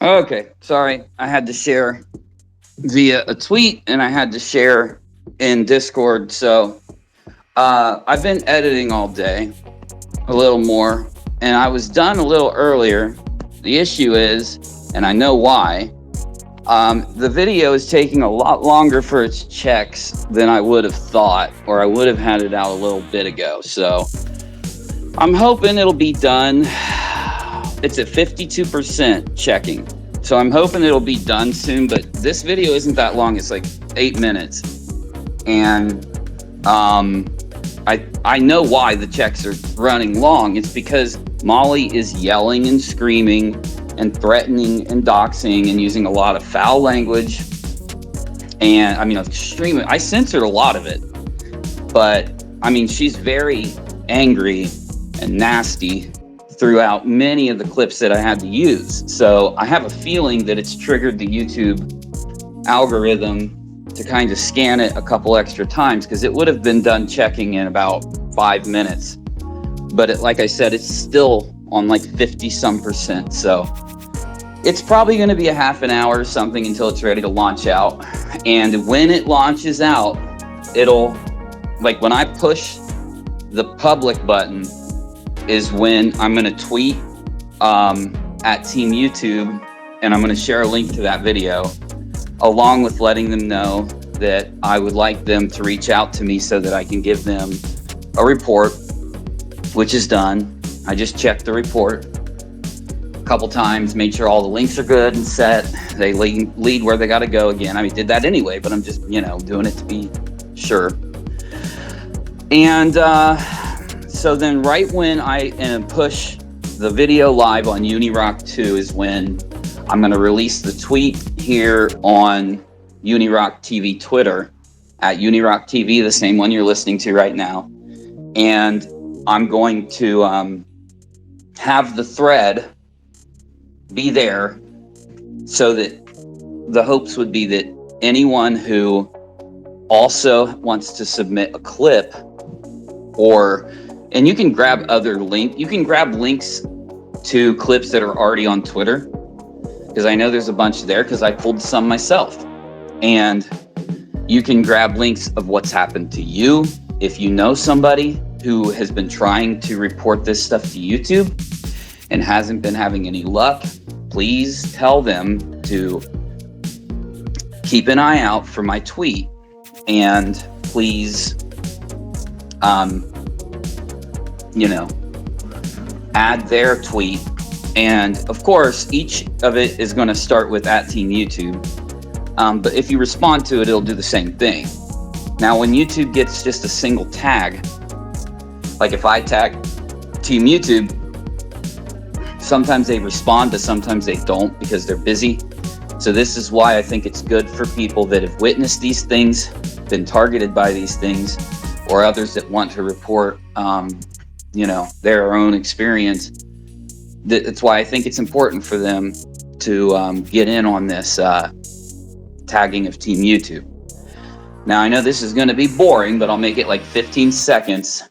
Okay, sorry. I had to share via a tweet and I had to share in Discord. So I've been editing all day, a little more, and I was done a little earlier. The issue is, and I know why, the video is taking a lot longer for its checks than I would have thought, or I would have had it out a little bit ago. So I'm hoping it'll be done. It's at 52% checking. So I'm hoping it'll be done soon, but this video isn't that long. It's like 8 minutes. And I know why the checks are running long. It's because Molly is yelling and screaming and threatening and doxing and using a lot of foul language. And I mean, extremely, I censored a lot of it, but I mean, she's very angry and nasty throughout many of the clips that I had to use. So I have a feeling that it's triggered the YouTube algorithm to kind of scan it a couple extra times, because it would have been done checking in about 5 minutes. But like I said, it's still on like 50 some percent. So it's probably going to be a half an hour or something until it's ready to launch out. And when it launches out, it'll, like when I push the public button is when I'm going to tweet at Team YouTube, and I'm going to share a link to that video, along with letting them know that I would like them to reach out to me so that I can give them a report, which is done. I just checked the report a couple times, made sure all the links are good and set. They lead where they got to go again. I mean, did that anyway, but I'm just, doing it to be sure. And so then right when I push the video live on Unirock 2 is when I'm going to release the tweet here on Unirock TV Twitter at Unirock TV, the same one you're listening to right now. And I'm going to have the thread be there so that the hopes would be that anyone who also wants to submit a clip, and you can grab you can grab links to clips that are already on Twitter, because I know there's a bunch there because I pulled some myself. And you can grab links of what's happened to you. If you know somebody who has been trying to report this stuff to YouTube and hasn't been having any luck, please tell them to keep an eye out for my tweet, and please add their tweet. And of course, each of it is going to start with @TeamYouTube. But if you respond to it, it'll do the same thing. Now, when YouTube gets just a single tag, like if I tag Team YouTube, sometimes they respond, but sometimes they don't because they're busy. So this is why I think it's good for people that have witnessed these things, been targeted by these things, or others that want to report, their own experience. That's why I think it's important for them to get in on this tagging of Team YouTube. Now, I know this is going to be boring, but I'll make it like 15 seconds.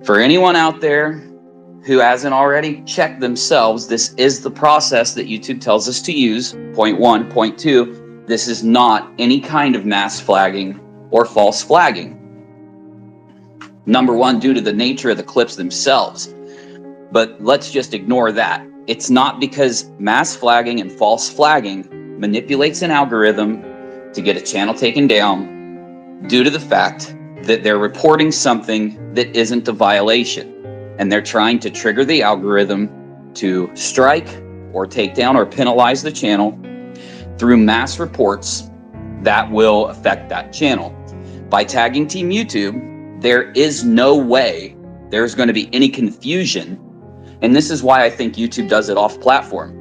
For anyone out there who hasn't already checked themselves, this is the process that YouTube tells us to use. Point 1. Point 2, this is not any kind of mass flagging or false flagging. Number 1, due to the nature of the clips themselves. But let's just ignore that. It's not because mass flagging and false flagging manipulates an algorithm to get a channel taken down due to the fact that they're reporting something that isn't a violation. And they're trying to trigger the algorithm to strike or take down or penalize the channel through mass reports that will affect that channel. By tagging Team YouTube, there is no way there's going to be any confusion. And this is why I think YouTube does it off platform.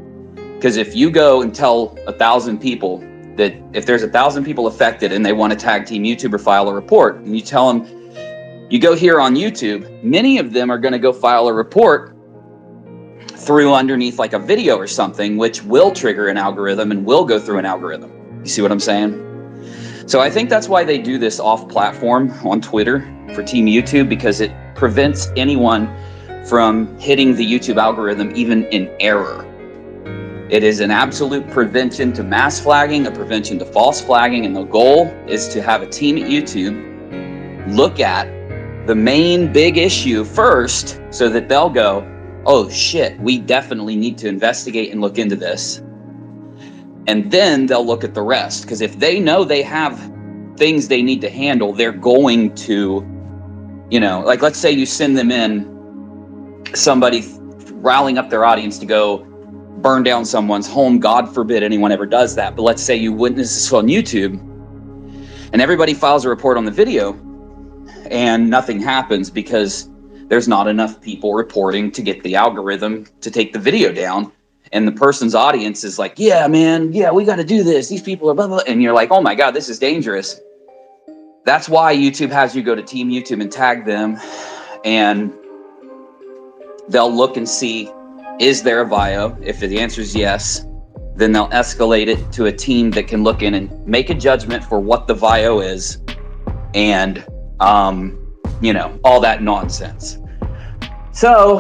Because if you go and tell 1,000 people that if there's 1,000 people affected and they want to tag Team YouTube or file a report, and you tell them, you go here on YouTube, many of them are going to go file a report through underneath like a video or something, which will trigger an algorithm and will go through an algorithm. You see what I'm saying? So I think that's why they do this off platform on Twitter for Team YouTube, because it prevents anyone from hitting the YouTube algorithm even in error. It is an absolute prevention to mass flagging, a prevention to false flagging, and the goal is to have a team at YouTube look at the main big issue first so that they'll go, oh shit, we definitely need to investigate and look into this. And then they'll look at the rest, because if they know they have things they need to handle, they're going to, you know, like let's say you send them in somebody rallying up their audience to go burn down someone's home. God forbid anyone ever does that. But let's say you witness this on YouTube and everybody files a report on the video and nothing happens because there's not enough people reporting to get the algorithm to take the video down. And the person's audience is like, yeah, man, yeah, we got to do this. These people are blah, blah. And you're like, oh my God, this is dangerous. That's why YouTube has you go to Team YouTube and tag them, and they'll look and see, is there a bio? If the answer is yes, then they'll escalate it to a team that can look in and make a judgment for what the bio is, and, you know, all that nonsense. So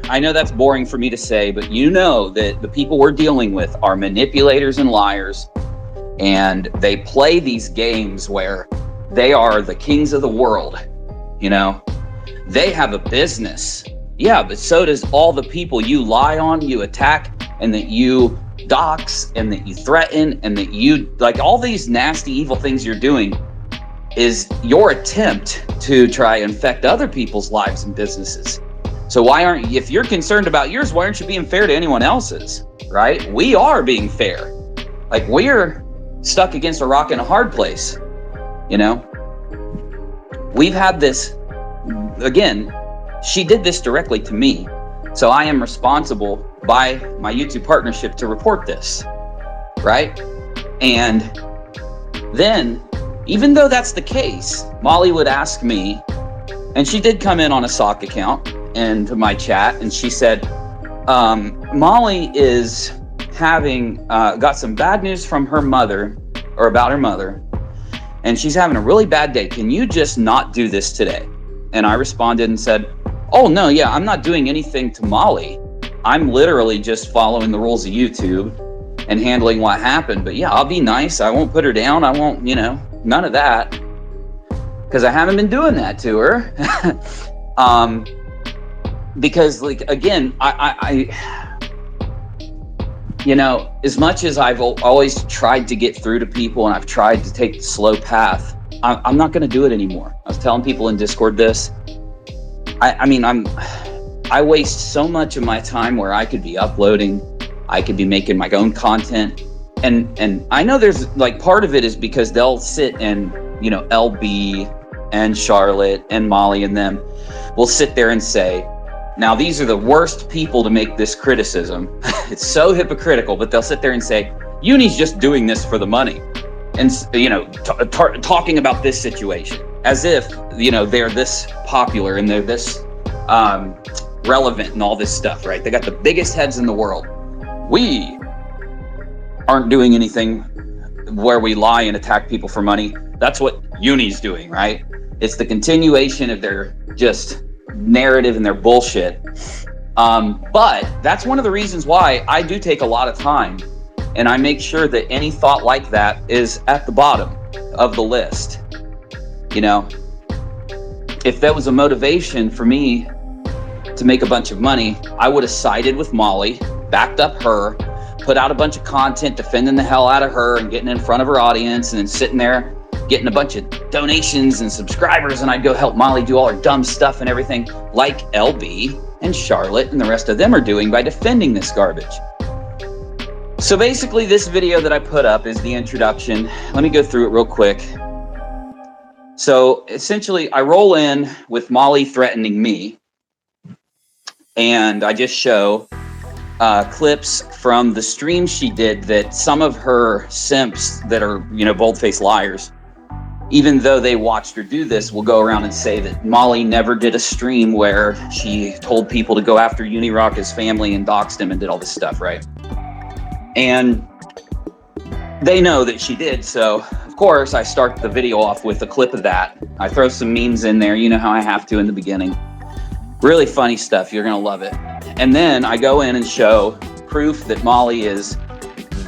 I know that's boring for me to say, but you know that the people we're dealing with are manipulators and liars, and they play these games where they are the kings of the world. You know, they have a business. Yeah, but so does all the people you lie on, you attack, and that you dox, and that you threaten, and that you, like, all these nasty, evil things you're doing is your attempt to try and affect other people's lives and businesses. So why aren't you, if you're concerned about yours, why aren't you being fair to anyone else's, right? We are being fair. Like, we're stuck against a rock and a hard place, you know? We've had this, again, she did this directly to me. So I am responsible by my YouTube partnership to report this, right? And then, even though that's the case, Molly would ask me, and she did come in on a sock account into my chat, and she said, Molly is having got some bad news from her mother, or about her mother, and she's having a really bad day. Can you just not do this today? And I responded and said, oh no, yeah, I'm not doing anything to Molly. I'm literally just following the rules of YouTube and handling what happened. But yeah, I'll be nice. I won't put her down. I won't, you know, none of that, because I haven't been doing that to her. Because, like, again, I you know, as much as I've always tried to get through to people and I've tried to take the slow path, I'm not going to do it anymore. I was telling people in Discord this. I mean, I waste so much of my time where I could be uploading, I could be making my own content. And I know there's, like, part of it is because they'll sit and, you know, LB and Charlotte and Molly and them will sit there and say, now, these are the worst people to make this criticism. It's so hypocritical, but they'll sit there and say, Uni's just doing this for the money. And, you know, talking about this situation as if, you know, they're this popular and they're this relevant and all this stuff, right? They got the biggest heads in the world. We aren't doing anything where we lie and attack people for money. That's what Uni's doing, right? It's the continuation of their just narrative and their bullshit. But that's one of the reasons why I do take a lot of time, and I make sure that any thought like that is at the bottom of the list. You know, if that was a motivation for me to make a bunch of money, I would have sided with Molly, backed up her, put out a bunch of content defending the hell out of her and getting in front of her audience, and then sitting there getting a bunch of donations and subscribers, and I'd go help Molly do all her dumb stuff and everything, like LB and Charlotte and the rest of them are doing by defending this garbage. So basically, this video that I put up is the introduction. Let me go through it real quick. So essentially, I roll in with Molly threatening me, and I just show clips from the stream she did that some of her simps that are, you know, bold-faced liars, even though they watched her do this, will go around and say that Molly never did a stream where she told people to go after Unirock, his family, and doxed him and did all this stuff, right? And they know that she did, so of course I start the video off with a clip of that. I throw some memes in there, you know how I have to in the beginning. Really funny stuff, you're gonna love it. And then I go in and show proof that Molly is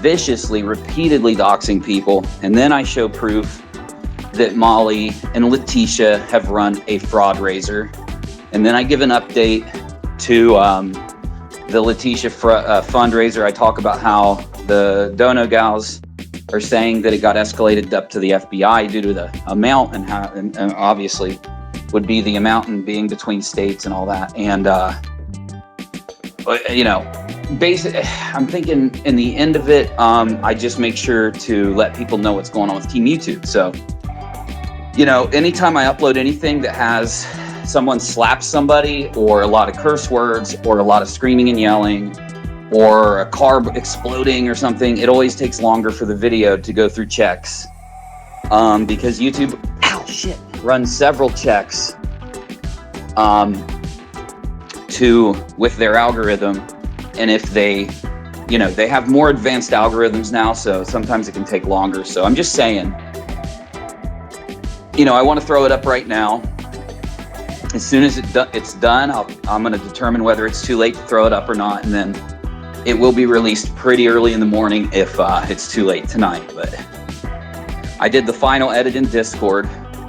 viciously, repeatedly doxing people, and then I show proof that Molly and Letitia have run a fraud raiser, and then I give an update to the Letitia fundraiser. I talk about how the Dono gals are saying that it got escalated up to the FBI due to the amount, and how, and obviously would be the amount and being between states and all that. And you know, basically, I'm thinking in the end of it, I just make sure to let people know what's going on with Team YouTube. So, you know, anytime I upload anything that has someone slap somebody, or a lot of curse words, or a lot of screaming and yelling, or a car exploding or something, it always takes longer for the video to go through checks, because YouTube, runs several checks with their algorithm. And if they, you know, they have more advanced algorithms now, so sometimes it can take longer. So I'm just saying, you know, I want to throw it up right now. As soon as it's done, I'm going to determine whether it's too late to throw it up or not, and then it will be released pretty early in the morning if it's too late tonight. But I did the final edit in Discord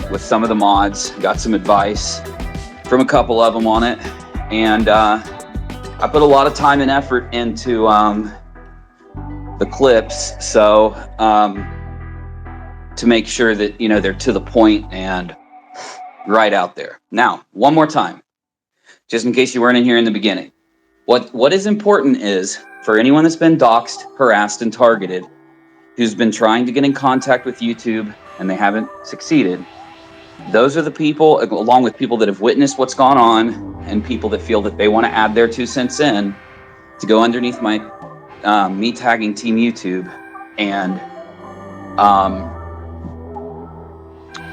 with some of the mods, got some advice from a couple of them on it, and I put a lot of time and effort into the clips, so to make sure that, you know, they're to the point and right out there. Now, one more time, just in case you weren't in here in the beginning. What is important is, for anyone that's been doxxed, harassed, and targeted, who's been trying to get in contact with YouTube and they haven't succeeded, those are the people, along with people that have witnessed what's gone on and people that feel that they want to add their 2 cents in, to go underneath my me tagging Team YouTube and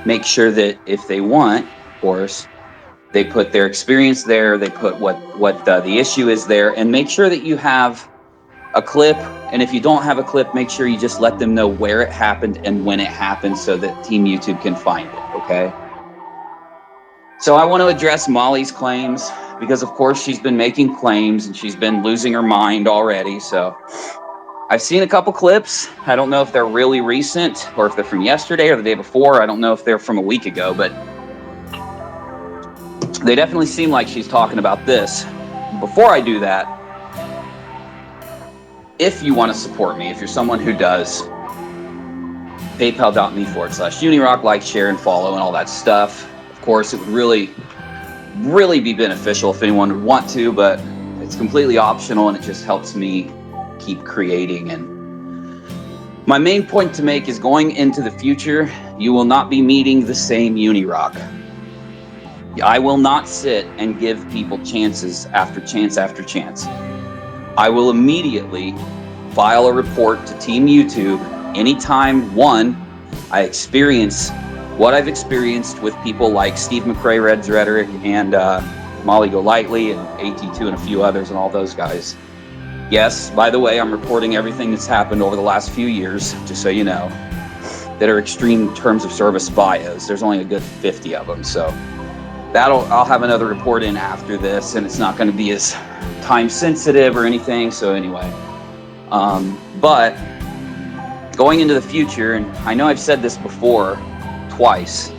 make sure that if they want, of course, they put their experience there, they put what the issue is there, and make sure that you have a clip. And if you don't have a clip, make sure you just let them know where it happened and when it happened, so that Team YouTube can find it, okay? So I want to address Molly's claims, because of course she's been making claims and she's been losing her mind already. So I've seen a couple clips. I don't know if they're really recent or if they're from yesterday or the day before. I don't know if they're from a week ago, but they definitely seem like she's talking about this. Before I do that, if you want to support me, if you're someone who does, paypal.me/Unirock, like, share, and follow, and all that stuff. Of course, it would really, really be beneficial if anyone would want to, but it's completely optional, and it just helps me keep creating. And my main point to make is, going into the future, you will not be meeting the same Unirock. I will not sit and give people chances after chance after chance. I will immediately file a report to Team YouTube anytime, one, I experience what I've experienced with people like Steve McCrae, Red's Rhetoric, and Molly Golightly, and AT2, and a few others, and all those guys. Yes, by the way, I'm reporting everything that's happened over the last few years, just so you know, that are extreme terms of service bios. There's only a good 50 of them, so I'll have another report in after this, and it's not going to be as time sensitive or anything. So anyway, but going into the future, and I know I've said this before twice,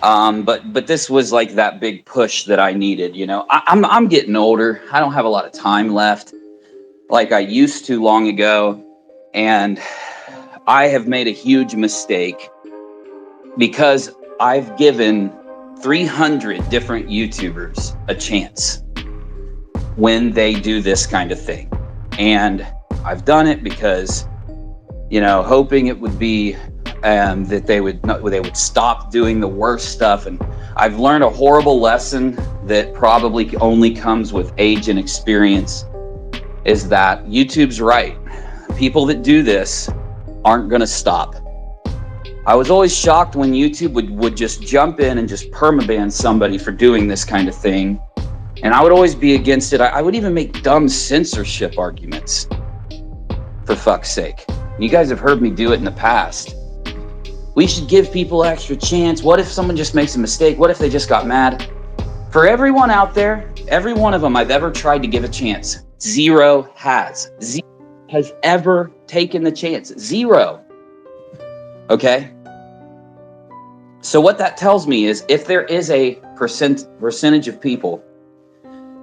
but this was like that big push that I needed. You know, I'm getting older. I don't have a lot of time left like I used to long ago, and I have made a huge mistake because I've given 300 different YouTubers a chance when they do this kind of thing. And I've done it because, you know, hoping it would be that they would stop doing the worst stuff. And I've learned a horrible lesson that probably only comes with age and experience, is that YouTube's right. People that do this aren't going to stop. I was always shocked when YouTube would just jump in and just permaban somebody for doing this kind of thing. And I would always be against it. I would even make dumb censorship arguments, for fuck's sake. You guys have heard me do it in the past. We should give people an extra chance. What if someone just makes a mistake? What if they just got mad? For everyone out there, every one of them I've ever tried to give a chance, Zero has. Zero has ever taken the chance. Zero. Okay? So what that tells me is if there is a percentage of people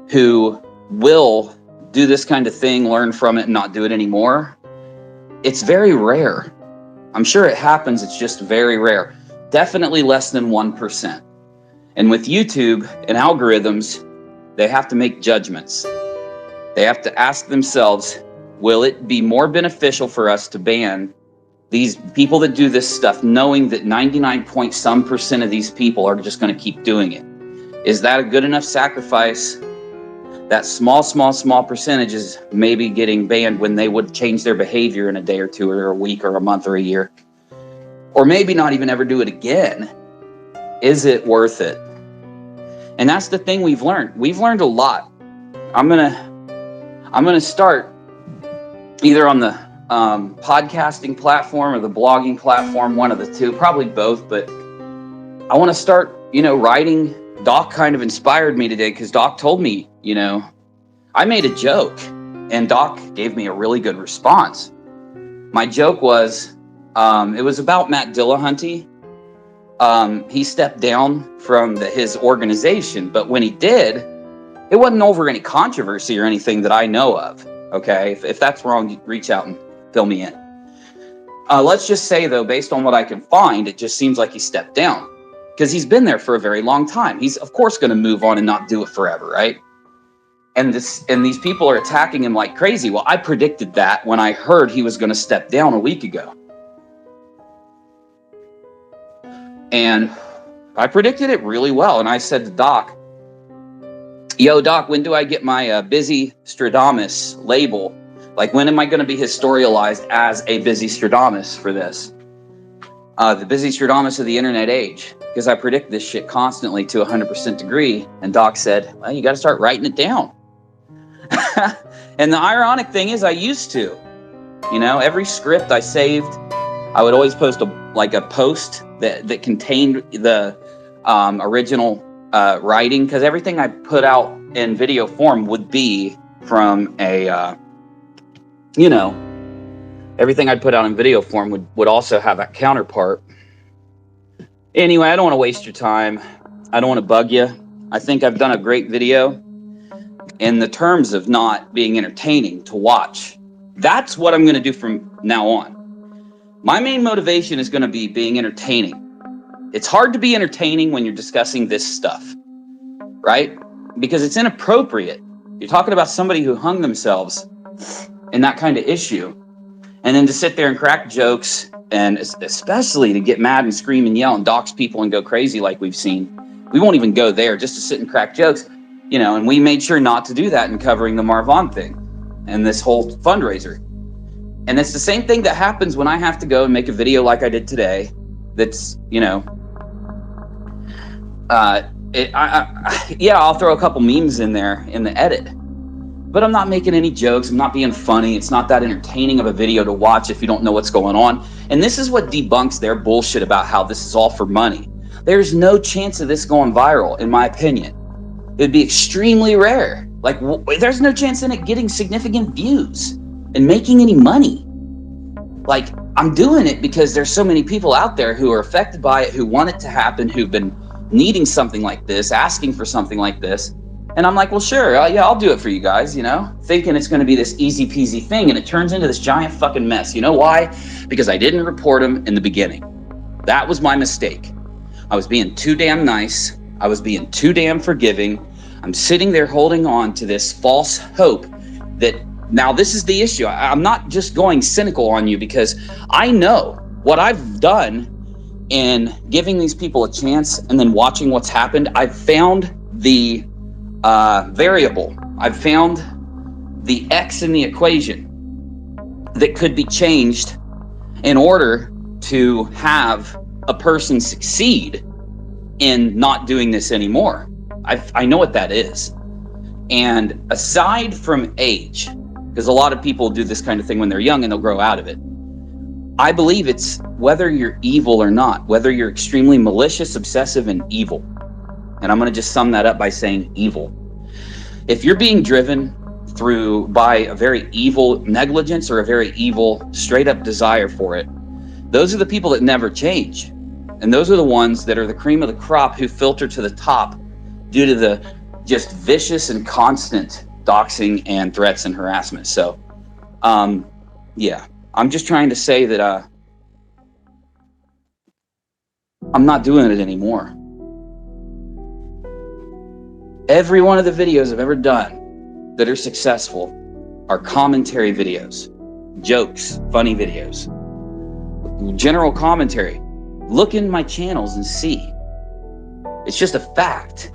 who will do this kind of thing, learn from it, and not do it anymore, it's very rare. I'm sure it happens. It's just very rare. Definitely less than 1%. And with YouTube and algorithms, they have to make judgments. They have to ask themselves, will it be more beneficial for us to ban these people that do this stuff, knowing that 99% of these people are just going to keep doing it? Is that a good enough sacrifice? That small percentage is maybe getting banned when they would change their behavior in a day or two or a week or a month or a year, or maybe not even ever do it again. Is it worth it? And that's the thing we've learned. We've learned a lot. I'm gonna start either on the podcasting platform or the blogging platform, one of the two, probably both, but I want to start, writing. Doc kind of inspired me today because Doc told me, I made a joke and Doc gave me a really good response. My joke was, it was about Matt Dillahunty. He stepped down from his organization, but when he did, it wasn't over any controversy or anything that I know of. Okay, if that's wrong, you reach out and fill me in. Let's just say, though, based on what I can find, it just seems like he stepped down because he's been there for a very long time. He's, of course, going to move on and not do it forever, right? And these people are attacking him like crazy. Well, I predicted that when I heard he was going to step down a week ago. And I predicted it really well. And I said to Doc, yo, Doc, when do I get my busy Stradamus label? Like, when am I going to be historialized as a busy Stradamus for this? The busy Stradamus of the internet age. Because I predict this shit constantly to 100% degree. And Doc said, well, you got to start writing it down. And the ironic thing is I used to. Every script I saved, I would always post a post that contained the original writing, because everything I put out in video form would be from everything I'd put out in video form would also have that counterpart. Anyway, I don't want to waste your time. I don't want to bug you. I think I've done a great video in the terms of not being entertaining to watch. That's what I'm going to do from now on. My main motivation is going to be being entertaining. It's hard to be entertaining when you're discussing this stuff, right? Because it's inappropriate. You're talking about somebody who hung themselves in that kind of issue. And then to sit there and crack jokes, and especially to get mad and scream and yell and dox people and go crazy like we've seen. We won't even go there, just to sit and crack jokes, and we made sure not to do that in covering the Marvon thing and this whole fundraiser. And it's the same thing that happens when I have to go and make a video like I did today. That's, I'll throw a couple memes in there in the edit, but I'm not making any jokes. I'm not being funny. It's not that entertaining of a video to watch if you don't know what's going on. And this is what debunks their bullshit about how this is all for money. There's no chance of this going viral, in my opinion. It would be extremely rare. Like, there's no chance in it getting significant views and making any money. Like, I'm doing it because there's so many people out there who are affected by it, who want it to happen, who've been needing something like this, asking for something like this. And I'm like, well, sure, I'll do it for you guys, thinking it's going to be this easy peasy thing. And it turns into this giant fucking mess. You know why? Because I didn't report them in the beginning. That was my mistake. I was being too damn nice. I was being too damn forgiving. I'm sitting there holding on to this false hope that now this is the issue. I'm not just going cynical on you, because I know what I've done in giving these people a chance and then watching what's happened. I've found the variable. I've found the X in the equation that could be changed in order to have a person succeed in not doing this anymore. I know what that is. And aside from age, because a lot of people do this kind of thing when they're young and they'll grow out of it, I believe it's whether you're evil or not, whether you're extremely malicious, obsessive, and evil. And I'm going to just sum that up by saying evil. If you're being driven by a very evil negligence or a very evil straight up desire for it. Those are the people that never change. And those are the ones that are the cream of the crop who filter to the top due to the just vicious and constant doxing and threats and harassment. So, yeah, I'm just trying to say that I'm not doing it anymore. Every one of the videos I've ever done that are successful are commentary videos, jokes, funny videos, general commentary. Look in my channels and see. It's just a fact.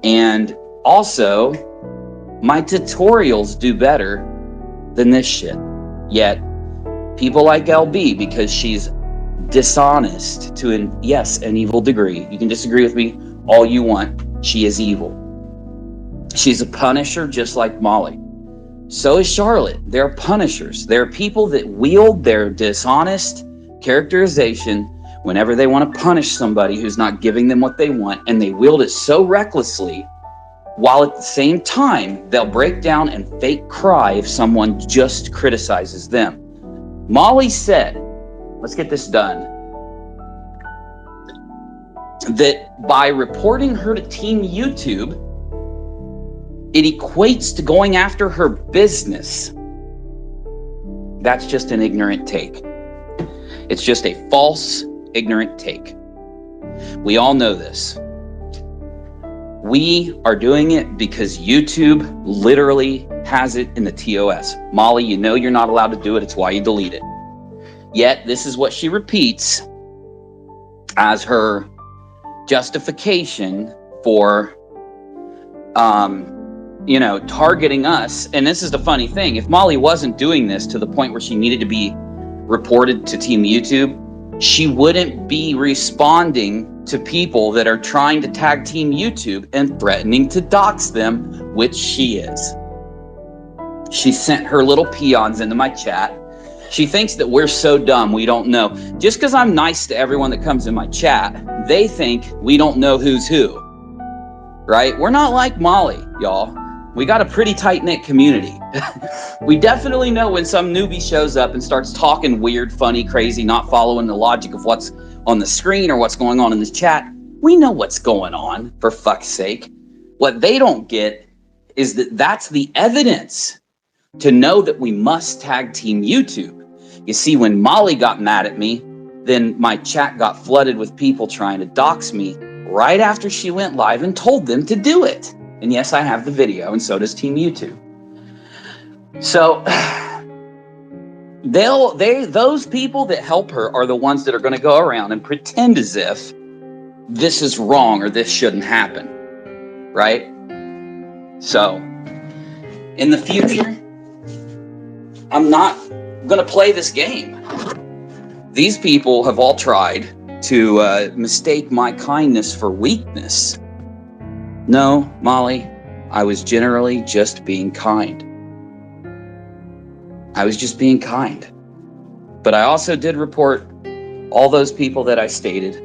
And also, my tutorials do better than this shit. Yet, people like LB, because she's dishonest to an evil degree. You can disagree with me all you want. She is evil. She's a punisher just like Molly. So is Charlotte. They're punishers. They're people that wield their dishonest characterization whenever they want to punish somebody who's not giving them what they want, and they wield it so recklessly, while at the same time they'll break down and fake cry if someone just criticizes them. Molly said, let's get this done, that by reporting her to Team YouTube, it equates to going after her business. That's just an ignorant take. It's just a false, ignorant take. We all know this. We are doing it because YouTube literally has it in the TOS. Molly, you know you're not allowed to do it. It's why you delete it. Yet, this is what she repeats as her justification for, targeting us. And this is the funny thing. If Molly wasn't doing this to the point where she needed to be reported to Team YouTube, she wouldn't be responding to people that are trying to tag Team YouTube and threatening to dox them, which she is. She sent her little peons into my chat. She thinks that we're so dumb we don't know. Just because I'm nice to everyone that comes in my chat, they think we don't know who's who, right? We're not like Molly, y'all. We got a pretty tight-knit community. We definitely know when some newbie shows up and starts talking weird, funny, crazy, not following the logic of what's on the screen or what's going on in this chat. We know what's going on, for fuck's sake. What they don't get is that that's the evidence to know that we must tag Team YouTube. You see, when Molly got mad at me, then my chat got flooded with people trying to dox me right after she went live and told them to do it. And yes, I have the video, and so does Team YouTube. So those people that help her are the ones that are going to go around and pretend as if this is wrong or this shouldn't happen, right? So in the future, I'm not going to play this game. These people have all tried to mistake my kindness for weakness. No, Molly, I was generally just being kind. I was just being kind. But I also did report all those people that I stated.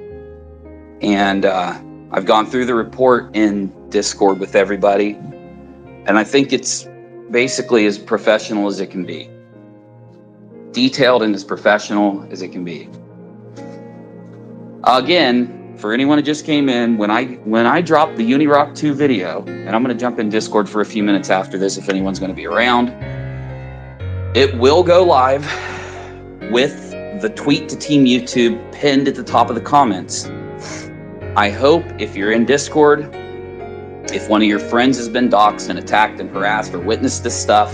And I've gone through the report in Discord with everybody. And I think it's basically as professional as it can be. Detailed and as professional as it can be. Again, for anyone who just came in, when I drop the Unirock 2 video, and I'm going to jump in Discord for a few minutes after this if anyone's going to be around, it will go live with the tweet to Team YouTube pinned at the top of the comments. I hope if you're in Discord, if one of your friends has been doxxed and attacked and harassed or witnessed this stuff,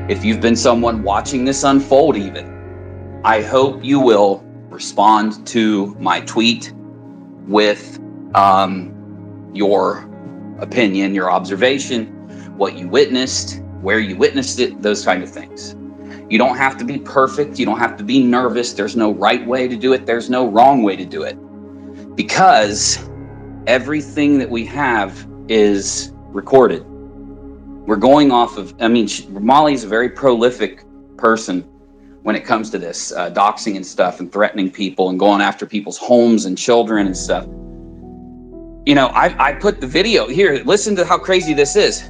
if you've been someone watching this unfold even, I hope you will respond to my tweet with your opinion, your observation, what you witnessed, where you witnessed it, those kind of things. You don't have to be perfect. You don't have to be nervous. There's no right way to do it. There's no wrong way to do it. Because everything that we have is recorded. We're going off of, Molly's a very prolific person when it comes to this, doxing and stuff and threatening people and going after people's homes and children and stuff. You know, I put the video here. Listen to how crazy this is.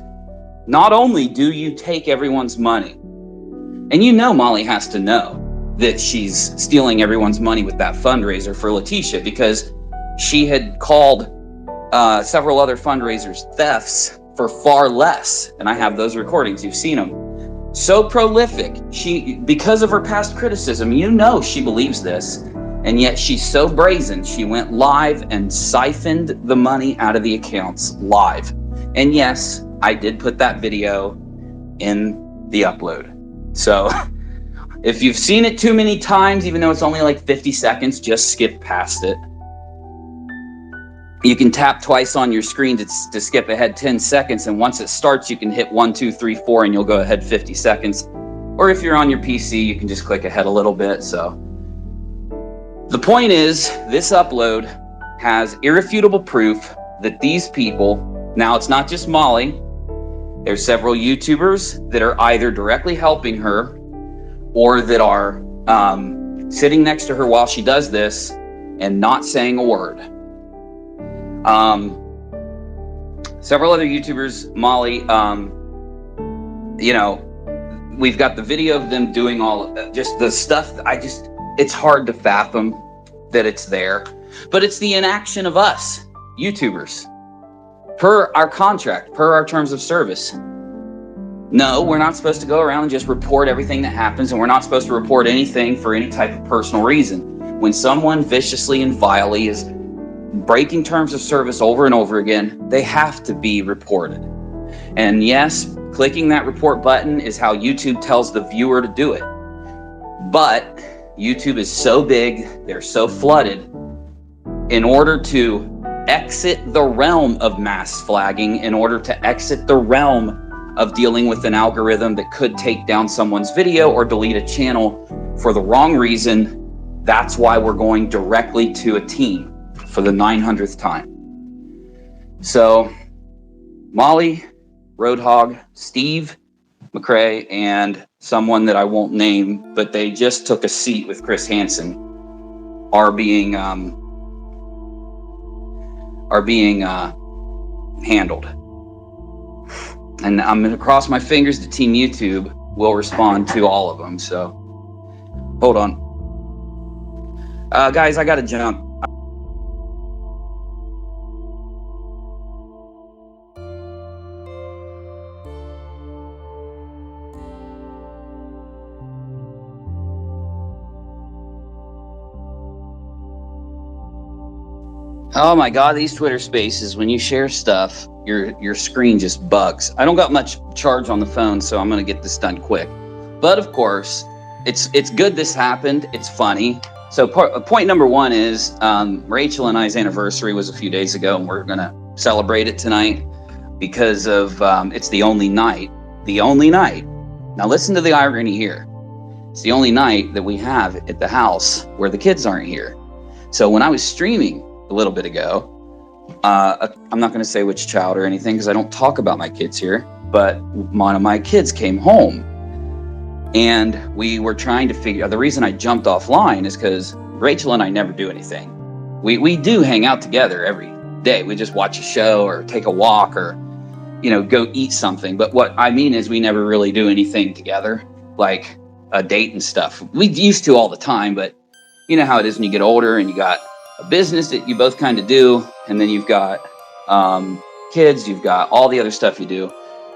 not only do you take everyone's money, and you know Molly has to know that she's stealing everyone's money with that fundraiser for Letitia, because she had called several other fundraisers thefts for far less. And I have those recordings. You've seen them. So prolific. Because of her past criticism, you know she believes this. And yet she's so brazen. She went live and siphoned the money out of the accounts live. And yes, I did put that video in the upload. So if you've seen it too many times, even though it's only like 50 seconds, just skip past it. You can tap twice on your screen to skip ahead 10 seconds. And once it starts, you can hit 1, 2, 3, 4, and you'll go ahead 50 seconds. Or if you're on your PC, you can just click ahead a little bit. So the point is, this upload has irrefutable proof that these people, now it's not just Molly, there's several YouTubers that are either directly helping her or that are sitting next to her while she does this and not saying a word. Several other YouTubers, Molly, we've got the video of them doing all of that, just the stuff. It's hard to fathom that it's there, but it's the inaction of us YouTubers per our contract, per our terms of service. No, we're not supposed to go around and just report everything that happens, and we're not supposed to report anything for any type of personal reason. When someone viciously and vilely is breaking terms of service over and over again, they have to be reported. And yes, clicking that report button is how YouTube tells the viewer to do it. But YouTube is so big, they're so flooded. In order to exit the realm of mass flagging, in order to exit the realm of dealing with an algorithm that could take down someone's video or delete a channel for the wrong reason, that's why we're going directly to a team for the 900th time. So Molly, Roadhog, Steve, mcrae, and someone that I won't name, but they just took a seat with Chris Hansen, are being handled. And I'm going to cross my fingers that Team YouTube will respond to all of them. So hold on. Guys, I got to jump. Oh my God, these Twitter spaces, when you share stuff, your screen just bugs. I don't got much charge on the phone, so I'm gonna get this done quick. But of course, it's good this happened. It's funny. So point number one is Rachel and I's anniversary was a few days ago, and we're gonna celebrate it tonight because of it's the only night. The only night. Now listen to the irony here. It's the only night that we have at the house where the kids aren't here. So when I was streaming a little bit ago, I'm not going to say which child or anything because I don't talk about my kids here, but one of my kids came home and we were trying to figure, the reason I jumped offline is because Rachel and I never do anything. We do hang out together every day. We just watch a show or take a walk or, go eat something. But what I mean is we never really do anything together, like a date and stuff. We used to all the time, but you know how it is when you get older and you got a business that you both kind of do, and then you've got kids, you've got all the other stuff you do.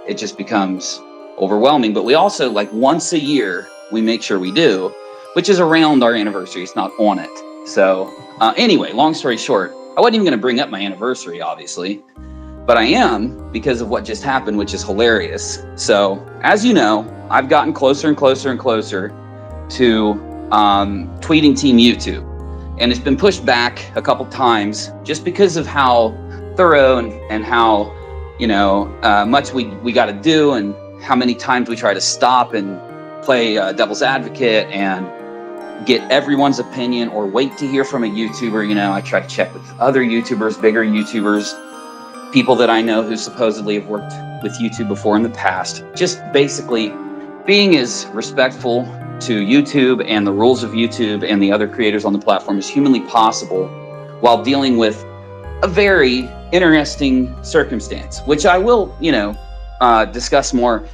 It just becomes overwhelming. But we also, like, once a year, we make sure we do, which is around our anniversary. It's not on it. So anyway, long story short, I wasn't even going to bring up my anniversary, obviously, but I am because of what just happened, which is hilarious. So as you know, I've gotten closer and closer and closer to tweeting Team YouTube. And it's been pushed back a couple times just because of how thorough and how, much we got to do and how many times we try to stop and play devil's advocate and get everyone's opinion or wait to hear from a YouTuber. I try to check with other YouTubers, bigger YouTubers, people that I know who supposedly have worked with YouTube before in the past. Just basically being as respectful to YouTube and the rules of YouTube and the other creators on the platform as humanly possible while dealing with a very interesting circumstance, which I will, discuss more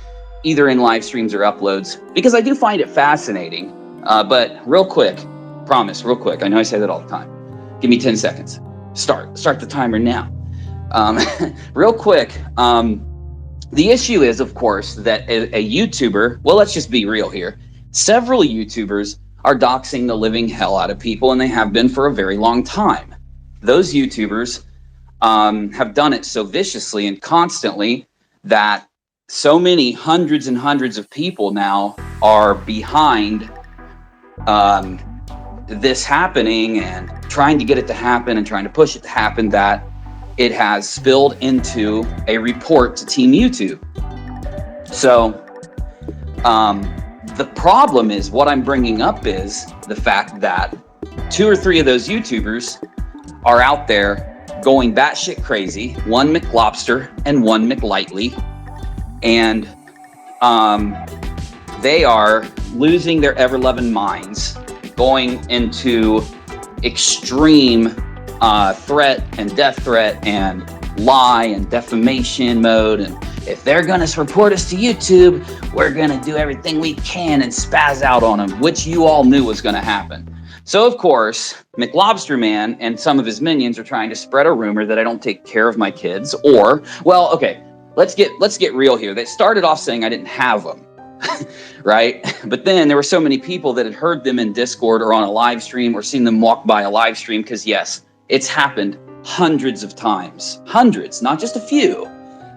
either in live streams or uploads, because I do find it fascinating. But real quick, promise, real quick. I know I say that all the time. Give me 10 seconds. Start the timer now. Real quick. The issue is, of course, that a YouTuber, well, let's just be real here. Several YouTubers are doxing the living hell out of people, and they have been for a very long time. Those YouTubers have done it so viciously and constantly that so many hundreds and hundreds of people now are behind this happening and trying to get it to happen and trying to push it to happen, that it has spilled into a report to Team YouTube. So the problem is, what I'm bringing up is the fact that 2 or 3 of those YouTubers are out there going batshit crazy, one McLobster and one McLightly, and they are losing their ever-loving minds, going into extreme threat and death threat and lie and defamation mode. And if they're going to report us to YouTube, we're going to do everything we can and spaz out on them, which you all knew was going to happen. So, of course, McLobster Man and some of his minions are trying to spread a rumor that I don't take care of my kids, or, well, okay, let's get real here. They started off saying I didn't have them, right? But then there were so many people that had heard them in Discord or on a live stream or seen them walk by a live stream, because yes, it's happened hundreds of times. Hundreds, not just a few.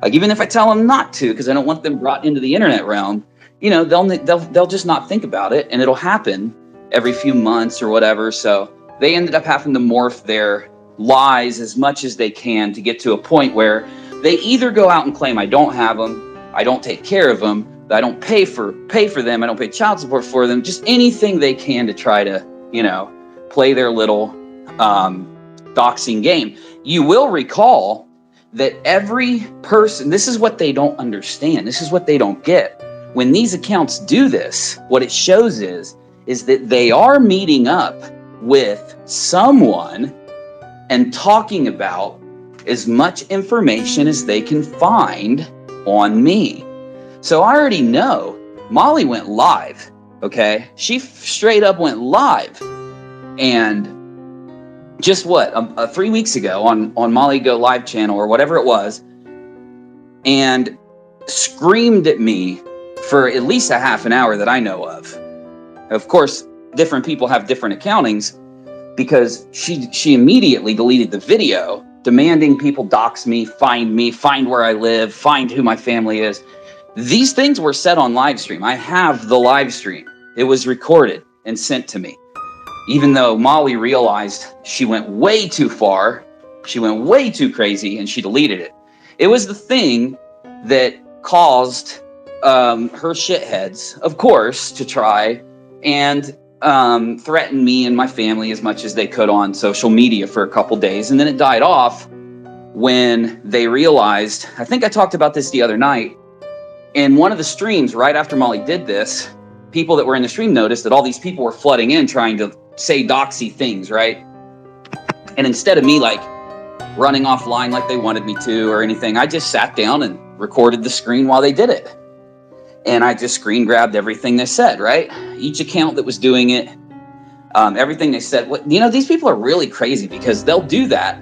Like, even if I tell them not to, because I don't want them brought into the internet realm, you know, they'll just not think about it, and it'll happen every few months or whatever. So they ended up having to morph their lies as much as they can to get to a point where they either go out and claim I don't have them, I don't take care of them, I don't pay for them, I don't pay child support for them, just anything they can to try to, you know, play their little doxing game. You will recall that every person, this is what they don't understand, this is what they don't get. When these accounts do this, what it shows is that they are meeting up with someone and talking about as much information as they can find on me. So I already know Molly went live, okay? She straight up went live. And just 3 weeks ago on Molly Go Live channel or whatever it was, and screamed at me for at least a half an hour that I know of. Of course, different people have different accountings, because she immediately deleted the video, demanding people dox me, find where I live, find who my family is. These things were said on live stream. I have the live stream. It was recorded and sent to me. Even though Molly realized she went way too far, she went way too crazy, and she deleted it. It was the thing that caused her shitheads, of course, to try and threaten me and my family as much as they could on social media for a couple days. And then it died off when they realized, I think I talked about this the other night, in one of the streams right after Molly did this, people that were in the stream noticed that all these people were flooding in trying to say doxy things, right? And instead of me like running offline like they wanted me to or anything, I just sat down and recorded the screen while they did it. And I just screen grabbed everything they said, right? Each account that was doing it, everything they said. You know, these people are really crazy, because they'll do that,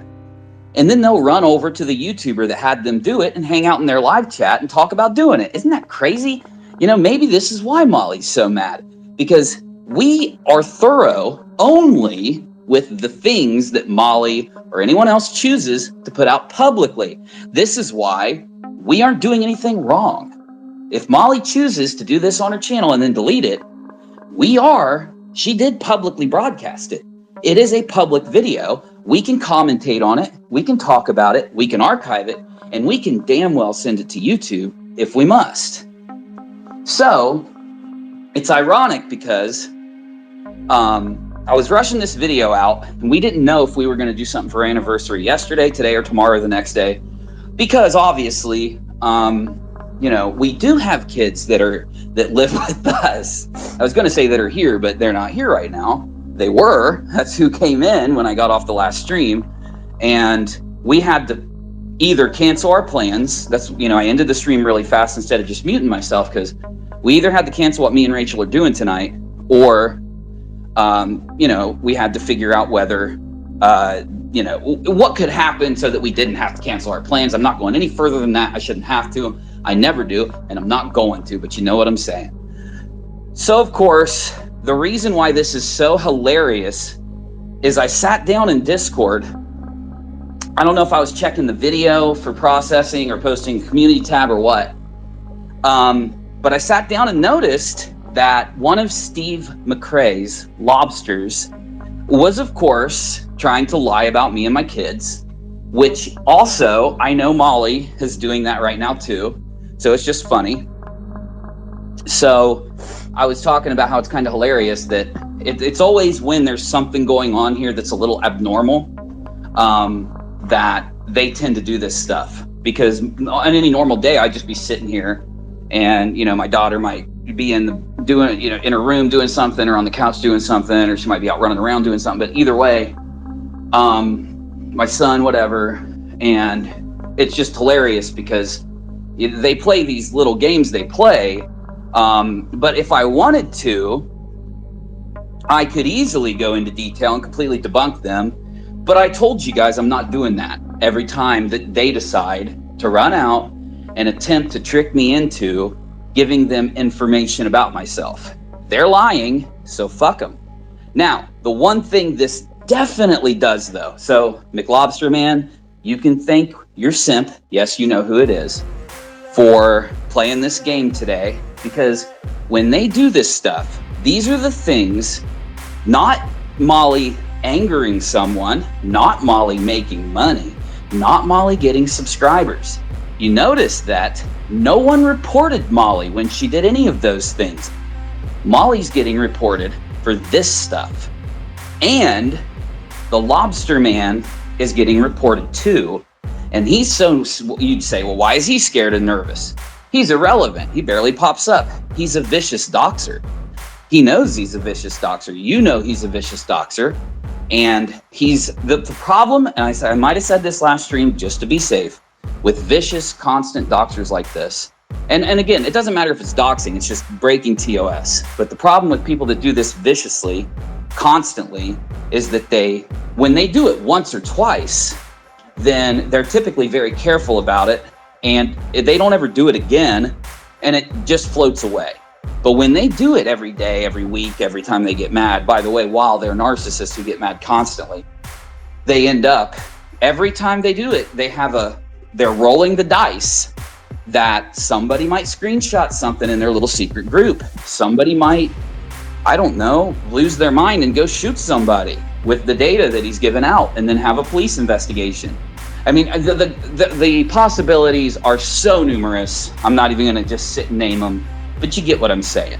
and then they'll run over to the YouTuber that had them do it and hang out in their live chat and talk about doing it. Isn't that crazy? You know, maybe this is why Molly's so mad, because we are thorough only with the things that Molly or anyone else chooses to put out publicly. This is why we aren't doing anything wrong. If Molly chooses to do this on her channel and then delete it, she did publicly broadcast it. It is a public video. We can commentate on it, we can talk about it, we can archive it, and we can damn well send it to YouTube if we must. So, it's ironic because I was rushing this video out, and we didn't know if we were going to do something for our anniversary yesterday, today, or tomorrow, or the next day, because obviously, you know, we do have kids that live with us. I was going to say that are here, but they're not here right now. They were. That's who came in when I got off the last stream. And we had to either cancel our plans. That's, I ended the stream really fast instead of just muting myself, because we either had to cancel what me and Rachel are doing tonight, or, we had to figure out whether, what could happen so that we didn't have to cancel our plans. I'm not going any further than that. I shouldn't have to. I never do, and I'm not going to, but you know what I'm saying. So, of course, the reason why this is so hilarious is I sat down in Discord. I don't know if I was checking the video for processing or posting community tab or what. But I sat down and noticed that one of Steve McCrae's lobsters was, of course, trying to lie about me and my kids, which also I know Molly is doing that right now too. So it's just funny. So I was talking about how it's kind of hilarious that it's always when there's something going on here that's a little abnormal, that they tend to do this stuff. Because on any normal day, I'd just be sitting here and, my daughter might be in her room doing something, or on the couch doing something, or she might be out running around doing something. But either way, my son, whatever. And it's just hilarious because they play these little games they play. But if I wanted to, I could easily go into detail and completely debunk them. But I told you guys I'm not doing that every time that they decide to run out and attempt to trick me into giving them information about myself. They're lying, so fuck them. Now, the one thing this definitely does, though, so McLobster Man, you can thank your simp, yes, you know who it is, for playing this game today, because when they do this stuff, these are the things, not Molly angering someone, not Molly making money, not Molly getting subscribers. You notice that no one reported Molly when she did any of those things. Molly's getting reported for this stuff. And the Lobster Man is getting reported too. And he's so, you'd say, well, why is he scared and nervous? He's irrelevant. He barely pops up. He's a vicious doxer. He knows he's a vicious doxer. You know he's a vicious doxer. And he's the problem, and I might have said this last stream just to be safe, with vicious, constant doxers like this. And again, it doesn't matter if it's doxing, it's just breaking TOS. But the problem with people that do this viciously, constantly, is that when they do it once or twice, then they're typically very careful about it, and they don't ever do it again, and it just floats away. But when they do it every day, every week, every time they get mad, by the way, while they're narcissists who get mad constantly, they end up, every time they do it, they're rolling the dice that somebody might screenshot something in their little secret group. Somebody might, I don't know, lose their mind and go shoot somebody with the data that he's given out, and then have a police investigation. I mean, the possibilities are so numerous. I'm not even going to just sit and name them, but you get what I'm saying.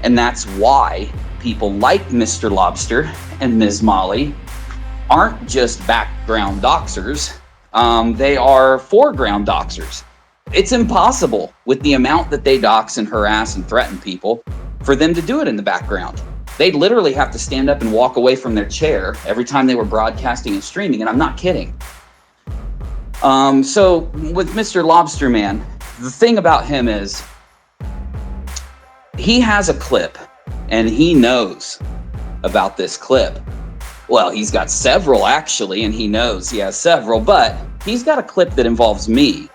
And that's why people like Mr. Lobster and Ms. Molly aren't just background doxers. They are foreground doxers. It's impossible with the amount that they dox and harass and threaten people for them to do it in the background. They'd literally have to stand up and walk away from their chair every time they were broadcasting and streaming, and I'm not kidding. So with Mr. Lobster Man, the thing about him is he has a clip, and he knows about this clip. Well, he's got several actually, and he knows he has several, but he's got a clip that involves me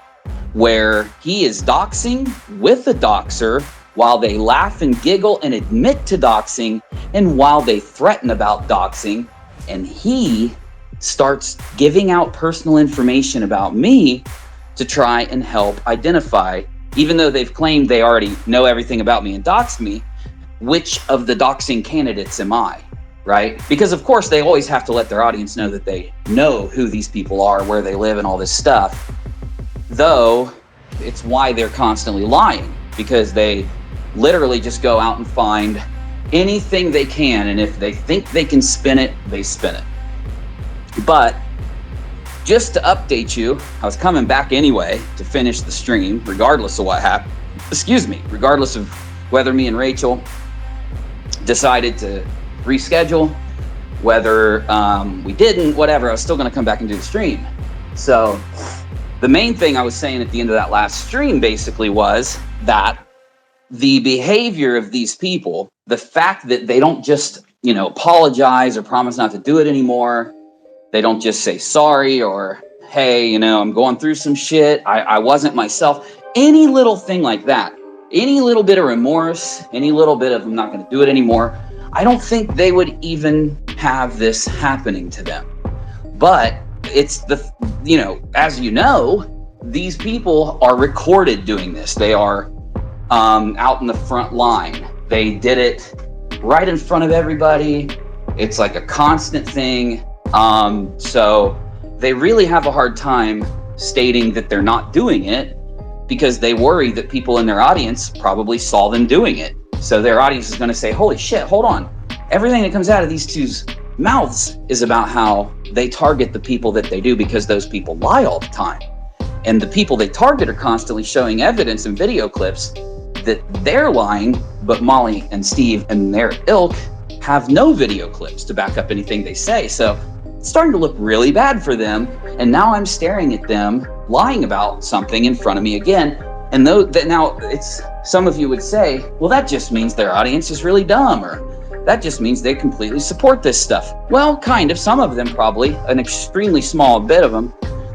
where he is doxing with a doxer while they laugh and giggle and admit to doxing, and while they threaten about doxing, and he starts giving out personal information about me to try and help identify, even though they've claimed they already know everything about me and doxed me, which of the doxing candidates am I, right? Because of course they always have to let their audience know that they know who these people are, where they live, and all this stuff. Though it's why they're constantly lying, because they literally just go out and find anything they can, and if they think they can spin it, they spin it. But just to update you, I was coming back anyway to finish the stream, regardless of what happened. Regardless of whether me and Rachel decided to reschedule, whether we didn't, whatever, I was still going to come back and do the stream. So the main thing I was saying at the end of that last stream basically was that the behavior of these people, the fact that they don't just, apologize or promise not to do it anymore. They don't just say sorry or, hey, I'm going through some shit. I wasn't myself. Any little thing like that, any little bit of remorse, any little bit of I'm not going to do it anymore. I don't think they would even have this happening to them. But it's as these people are recorded doing this. They are out in the front line. They did it right in front of everybody. It's like a constant thing. So they really have a hard time stating that they're not doing it because they worry that people in their audience probably saw them doing it. So their audience is going to say, holy shit, hold on. Everything that comes out of these two's mouths is about how they target the people that they do because those people lie all the time. And the people they target are constantly showing evidence and video clips that they're lying, but Molly and Steve and their ilk have no video clips to back up anything they say. So it's starting to look really bad for them. And now I'm staring at them lying about something in front of me again. And now it's, some of you would say, well, that just means their audience is really dumb, or that just means they completely support this stuff. Well, kind of, some of them probably, an extremely small bit of them,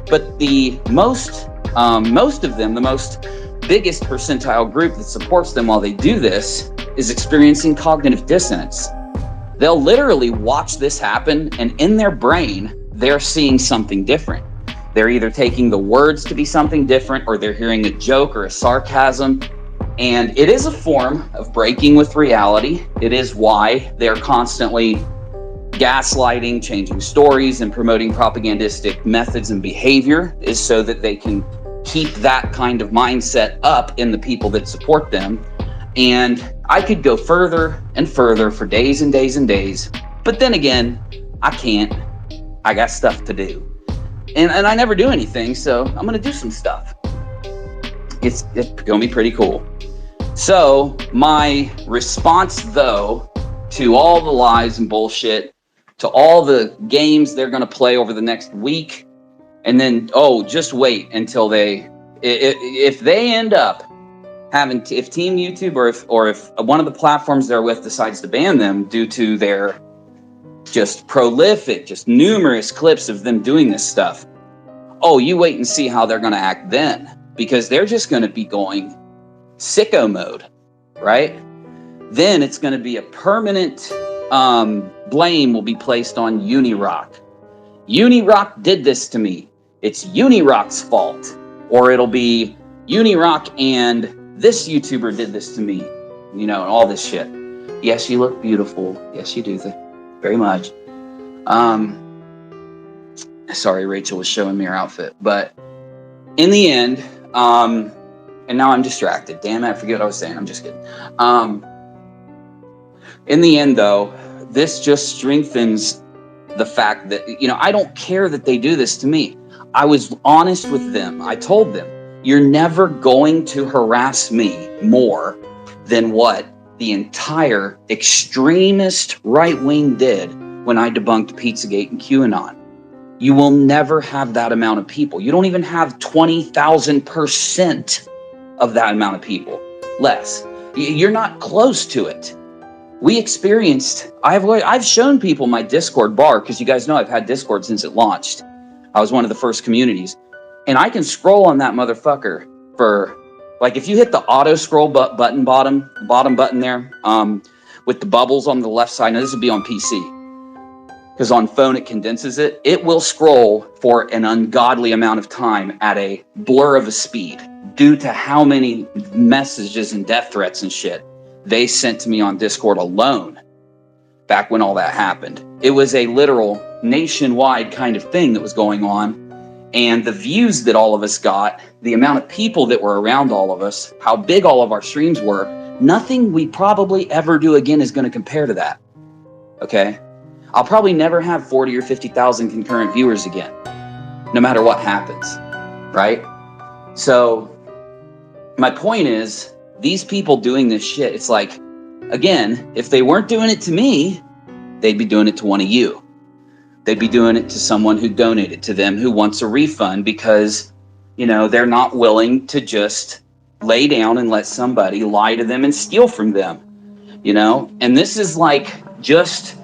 but the most of them, the most biggest percentile group that supports them while they do this is experiencing cognitive dissonance. They'll literally watch this happen, and in their brain, they're seeing something different. They're either taking the words to be something different, or they're hearing a joke or a sarcasm. And it is a form of breaking with reality. It is why they're constantly gaslighting, changing stories, and promoting propagandistic methods and behavior, is so that they can keep that kind of mindset up in the people that support them. And I could go further and further for days and days and days. But then again, I can't. I got stuff to do. And I never do anything, so I'm going to do some stuff. It's going to be pretty cool. So my response, though, to all the lies and bullshit, to all the games they're going to play over the next week, and then, just wait until if they end up having, if Team YouTube or if one of the platforms they're with decides to ban them due to their just prolific, just numerous clips of them doing this stuff, you wait and see how they're going to act then, because they're just going to be going sicko mode, right? Then it's going to be a permanent blame will be placed on Unirock. Unirock did this to me. It's Unirock's fault. Or it'll be Unirock and this YouTuber did this to me, and all this shit. Yes, you look beautiful. Yes, you do. Very much. Sorry, Rachel was showing me her outfit. But in the end, and now I'm distracted. Damn it, I forget what I was saying. I'm just kidding. In the end, though, this just strengthens the fact that, I don't care that they do this to me. I was honest with them. I told them, you're never going to harass me more than what the entire extremist right wing did when I debunked Pizzagate and QAnon. You will never have that amount of people. You don't even have 20,000% of that amount of people. Less. You're not close to it. We experienced, I've shown people my Discord bar, because you guys know I've had Discord since it launched. I was one of the first communities. And I can scroll on that motherfucker for, like, if you hit the auto scroll button, bottom button there, with the bubbles on the left side, now this would be on PC, because on phone it condenses it. It will scroll for an ungodly amount of time at a blur of a speed due to how many messages and death threats and shit they sent to me on Discord alone back when all that happened. It was a literal nationwide kind of thing that was going on. And the views that all of us got, the amount of people that were around all of us, how big all of our streams were, nothing we probably ever do again is going to compare to that. Okay? I'll probably never have 40 or 50,000 concurrent viewers again, no matter what happens. Right? So my point is, these people doing this shit, it's like, again, if they weren't doing it to me, they'd be doing it to one of you. They'd be doing it to someone who donated to them, who wants a refund because, You know, they're not willing to just lay down and let somebody lie to them and steal from them, you know? And this is like just,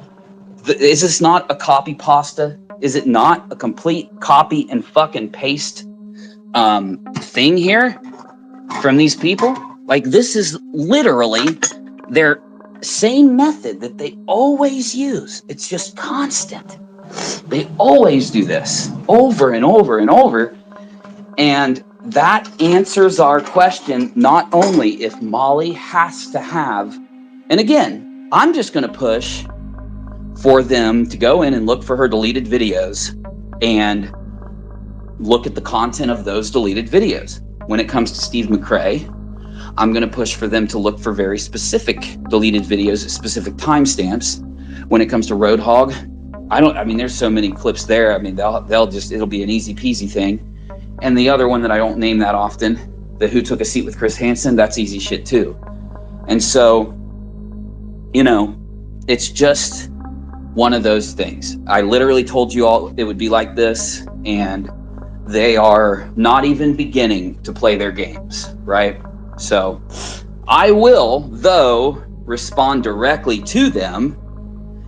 is this not a copy pasta? Is it not a complete copy and fucking paste thing here from these people? Like, this is literally their same method that they always use. It's just constant. They always do this over and over and over. And that answers our question, not only if Molly has to have, and again, I'm just going to push for them to go in and look for her deleted videos and look at the content of those deleted videos. When it comes to Steve McCrae, I'm going to push for them to look for very specific deleted videos at specific timestamps. When it comes to Roadhog, I mean, there's so many clips there. I mean, it'll be an easy peasy thing. And the other one that I don't name that often, the Who Took a Seat with Chris Hansen, that's easy shit too. And so, you know, it's just one of those things. I literally told you all it would be like this, and they are not even beginning to play their games, right? So I will, though, respond directly to them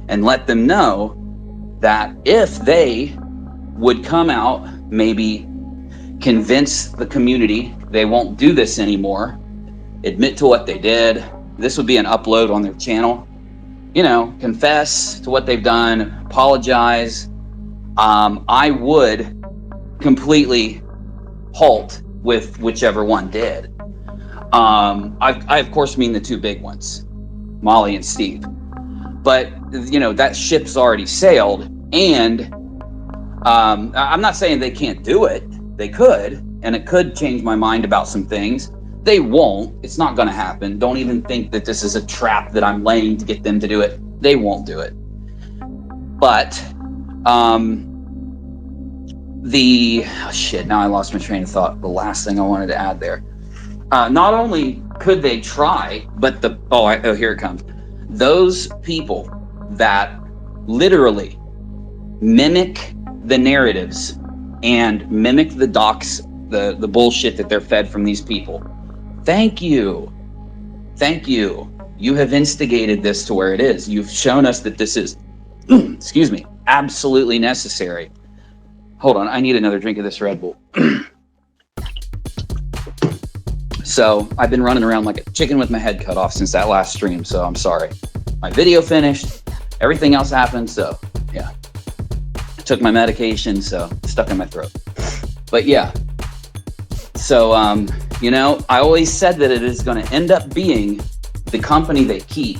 and let them know that if they would come out, maybe convince the community they won't do this anymore, admit to what they did, this would be an upload on their channel, you know, confess to what they've done, apologize. I would completely halt with whichever one did. I of course mean the two big ones, Molly and Steve. But, you know, that ship's already sailed, and I'm not saying they can't do it. They could, and it could change my mind about some things. They won't. It's not going to happen. Don't even think that this is a trap that I'm laying to get them to do it. They won't do it. But now I lost my train of thought. The last thing I wanted to add there. Not only could they try, but here it comes. Those people that literally mimic the narratives and mimic the docs, the bullshit that they're fed from these people. Thank you. You have instigated this to where it is. You've shown us that this is, excuse me, absolutely necessary. Hold on, I need another drink of this Red Bull. So I've been running around like a chicken with my head cut off since that last stream, so I'm sorry. My video finished, everything else happened, so yeah. I took my medication, so it's stuck in my throat. But yeah, so you know, I always said that it is going to end up being the company they keep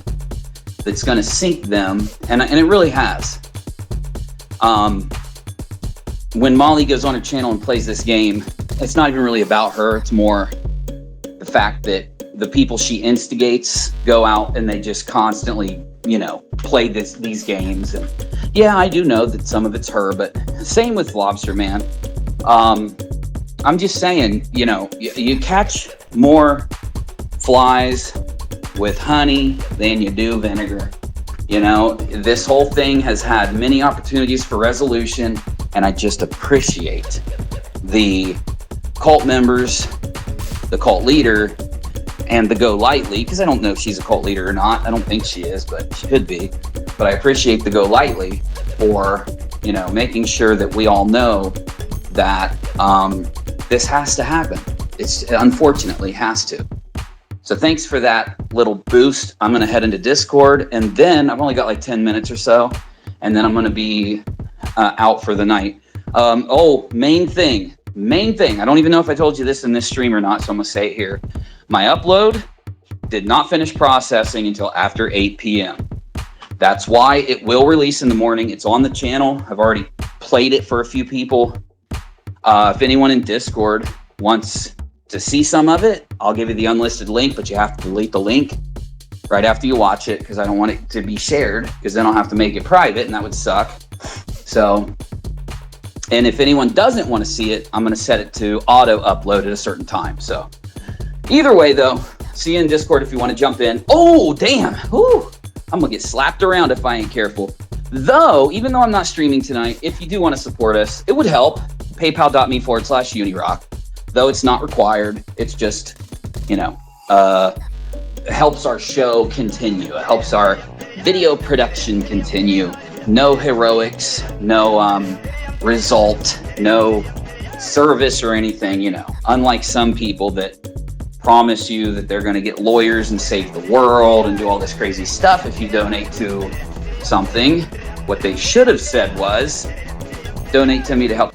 that's going to sink them, and it really has. When Molly goes on her channel and plays this game, it's not even really about her. It's more the fact that the people she instigates go out and they just constantly, you know, play these games. And yeah, I do know that some of it's her, but same with Lobster Man. I'm just saying, you know, you catch more flies with honey than you do vinegar. You know, this whole thing has had many opportunities for resolution, and I just appreciate the cult members, the cult leader, and the Go Lightly, because I don't know if she's a cult leader or not. I don't think she is, but she could be. But I appreciate the Go Lightly for, you know, making sure that we all know that this has to happen. It's unfortunately has to. So thanks for that little boost. I'm going to head into Discord, and then I've only got like 10 minutes or so, and then I'm going to be out for the night. Main thing. I don't even know if I told you this in this stream or not, so I'm going to say it here. My upload did not finish processing until after 8 p.m. That's why it will release in the morning. It's on the channel. I've already played it for a few people. If anyone in Discord wants to see some of it, I'll give you the unlisted link, but you have to delete the link right after you watch it, because I don't want it to be shared, because then I'll have to make it private, and that would suck. So, and if anyone doesn't want to see it, I'm going to set it to auto upload at a certain time. So either way though, see you in Discord if you want to jump in. Oh, damn. Whew. I'm going to get slapped around if I ain't careful. Though, even though I'm not streaming tonight, if you do want to support us, it would help. PayPal.me/Unirock. though it's not required. It's just, helps our show continue. It helps our video production continue. No heroics, no result, no service or anything, unlike some people that promise you that they're going to get lawyers and save the world and do all this crazy stuff if you donate to something. What they should have said was, donate to me to help